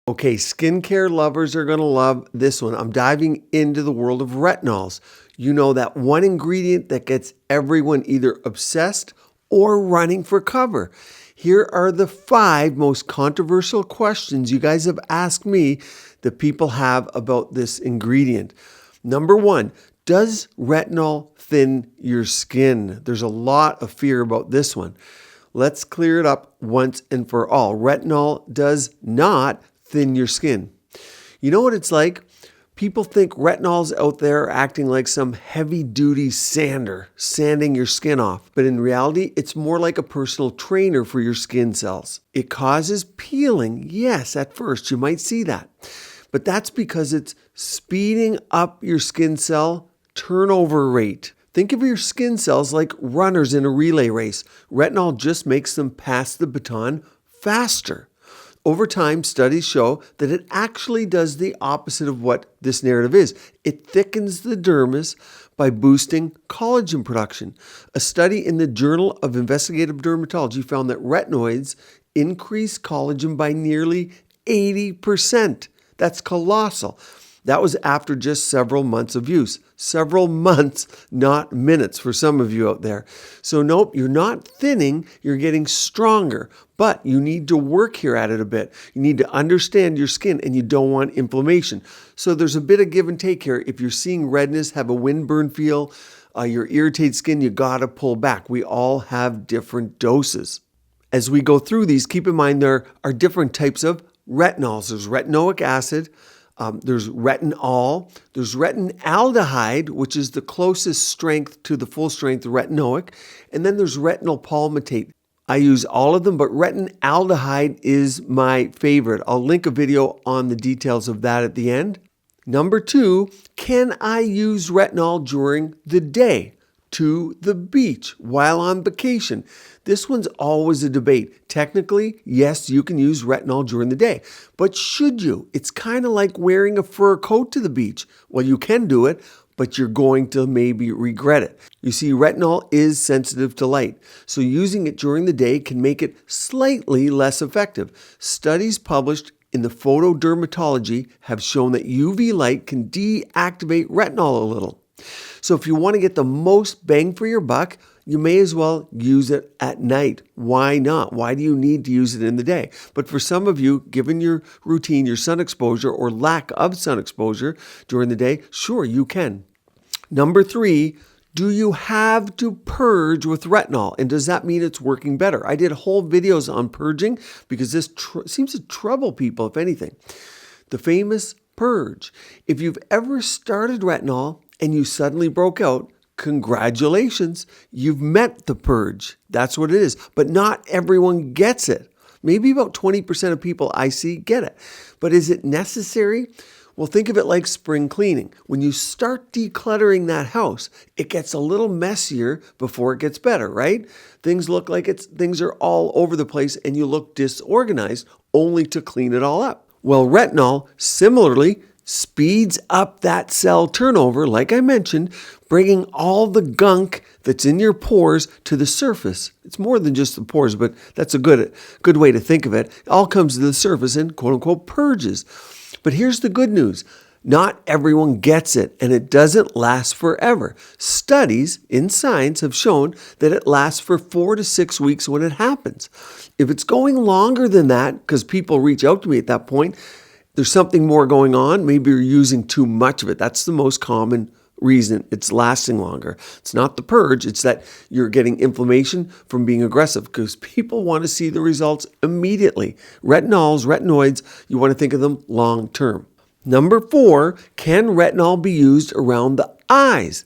Okay, skincare lovers are going to love this one. I'm diving into the world of retinols. You know, that one ingredient that gets everyone either obsessed or running for cover. Here are the 5 most controversial questions you guys have asked me that people have about this ingredient. Number 1, does retinol thin your skin? There's a lot of fear about this one. Let's clear it up once and for all. Retinol does not thin your skin. You know what it's like? People think retinols out there are acting like some heavy-duty sander, sanding your skin off. But in reality, it's more like a personal trainer for your skin cells. It causes peeling. Yes, at first you might see that. But that's because it's speeding up your skin cell turnover rate. Think of your skin cells like runners in a relay race. Retinol just makes them pass the baton faster. Over time, studies show that it actually does the opposite of what this narrative is. It thickens the dermis by boosting collagen production. A study in the Journal of Investigative Dermatology found that retinoids increase collagen by nearly 80%. That's colossal. That was after just several months of use. Several months, not minutes for some of you out there. So nope, you're not thinning, you're getting stronger. But you need to work here at it a bit. You need to understand your skin and you don't want inflammation. So there's a bit of give and take here. If you're seeing redness, have a windburn feel, your irritated skin, you gotta pull back. We all have different doses. As we go through these, keep in mind there are different types of retinols. There's retinoic acid, there's retinol, there's retinaldehyde, which is the closest strength to the full strength retinoic, and then there's retinol palmitate. I use all of them, but retinaldehyde is my favorite. I'll link a video on the details of that at the end. Number 2, can I use retinol during the day? To the beach while on vacation. This one's always a debate. Technically, yes, you can use retinol during the day, but should you? It's kind of like wearing a fur coat to the beach. Well, you can do it, but you're going to maybe regret it. You see, retinol is sensitive to light, so using it during the day can make it slightly less effective. Studies published in the Photodermatology have shown that UV light can deactivate retinol a little. So if you want to get the most bang for your buck, you may as well use it at night. Why not? Why do you need to use it in the day? But for some of you, given your routine, your sun exposure or lack of sun exposure during the day, sure, you can. Number 3, do you have to purge with retinol? And does that mean it's working better? I did whole videos on purging because this seems to trouble people, if anything. The famous purge. If you've ever started retinol and you suddenly broke out, congratulations, you've met the purge. That's what it is. But not everyone gets it. Maybe about 20% of people I see get it. But is it necessary? Well, think of it like spring cleaning. When you start decluttering that house, it gets a little messier before it gets better, right? Things look like things are all over the place and you look disorganized only to clean it all up. Well, retinol, similarly, speeds up that cell turnover, like I mentioned, bringing all the gunk that's in your pores to the surface. It's more than just the pores, but that's a good way to think of it. It all comes to the surface and quote-unquote purges. But here's the good news. Not everyone gets it, and it doesn't last forever. Studies in science have shown that it lasts for 4 to 6 weeks when it happens. If it's going longer than that, because people reach out to me at that point, there's something more going on. Maybe you're using too much of it. That's the most common reason it's lasting longer. It's not the purge. It's that you're getting inflammation from being aggressive because people want to see the results immediately. Retinols, retinoids, you want to think of them long term. Number 4, can retinol be used around the eyes?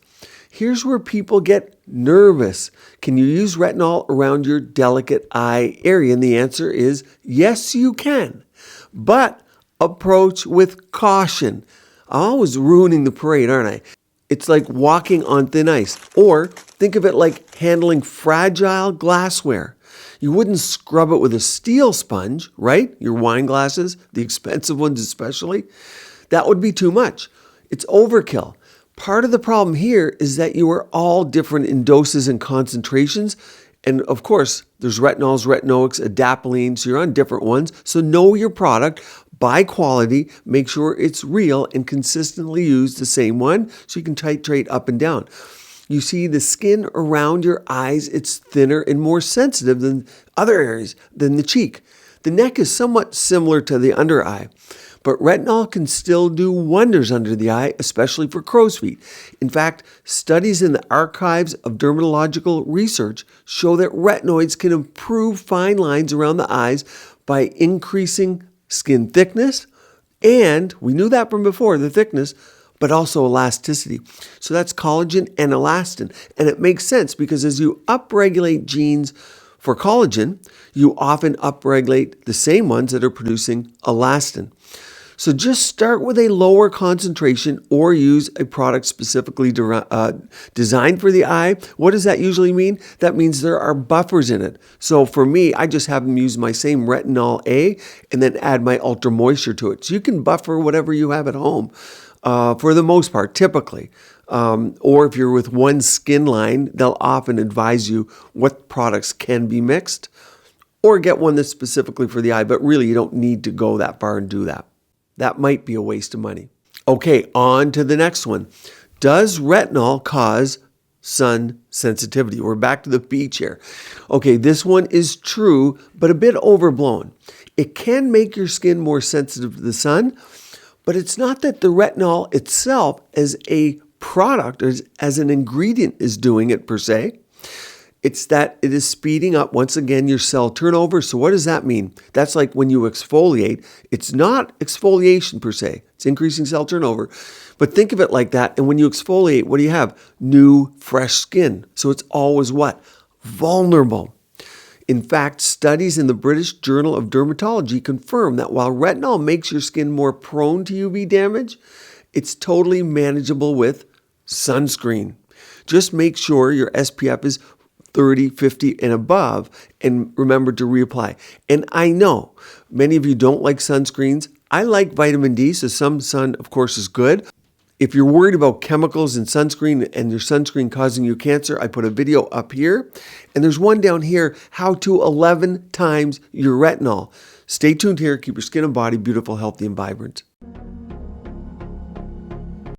Here's where people get nervous. Can you use retinol around your delicate eye area? And the answer is yes, you can. But approach with caution. I'm always ruining the parade, aren't I? It's like walking on thin ice. Or think of it like handling fragile glassware. You wouldn't scrub it with a steel sponge, right? Your wine glasses, the expensive ones especially. That would be too much. It's overkill. Part of the problem here is that you are all different in doses and concentrations. And of course, there's retinols, retinoics, adapalene, so you're on different ones. So know your product, Buy quality, make sure it's real, and consistently use the same one so you can titrate up and down. You see, the skin around your eyes, it's thinner and more sensitive than other areas, than the cheek. The neck is somewhat similar to the under eye, but retinol can still do wonders under the eye, especially for crow's feet. In fact, studies in the archives of dermatological research show that retinoids can improve fine lines around the eyes by increasing skin thickness, and we knew that from before, the thickness, but also elasticity. So that's collagen and elastin. And it makes sense because as you upregulate genes for collagen, you often upregulate the same ones that are producing elastin. So just start with a lower concentration or use a product specifically designed for the eye. What does that usually mean? That means there are buffers in it. So for me, I just have them use my same Retinol A and then add my Ultra Moisture to it. So you can buffer whatever you have at home for the most part, typically. Or if you're with one skin line, they'll often advise you what products can be mixed or get one that's specifically for the eye. But really, you don't need to go that far and do that. That might be a waste of money. Okay, on to the next one. Does retinol cause sun sensitivity? We're back to the beach here. Okay, this one is true, but a bit overblown. It can make your skin more sensitive to the sun, but it's not that the retinol itself as a product or as an ingredient is doing it per se. It's that it is speeding up, once again, your cell turnover. So what does that mean? That's like when you exfoliate. It's not exfoliation per se. It's increasing cell turnover. But think of it like that. And when you exfoliate, what do you have? New, fresh skin. So it's always what? Vulnerable. In fact, studies in the British Journal of Dermatology confirm that while retinol makes your skin more prone to UV damage, it's totally manageable with sunscreen. Just make sure your SPF is 30, 50, and above, and remember to reapply. And I know many of you don't like sunscreens. I like vitamin D, so some sun, of course, is good. If you're worried about chemicals in sunscreen and your sunscreen causing you cancer, I put a video up here. And there's one down here, how to 11 times your retinol. Stay tuned here. Keep your skin and body beautiful, healthy, and vibrant.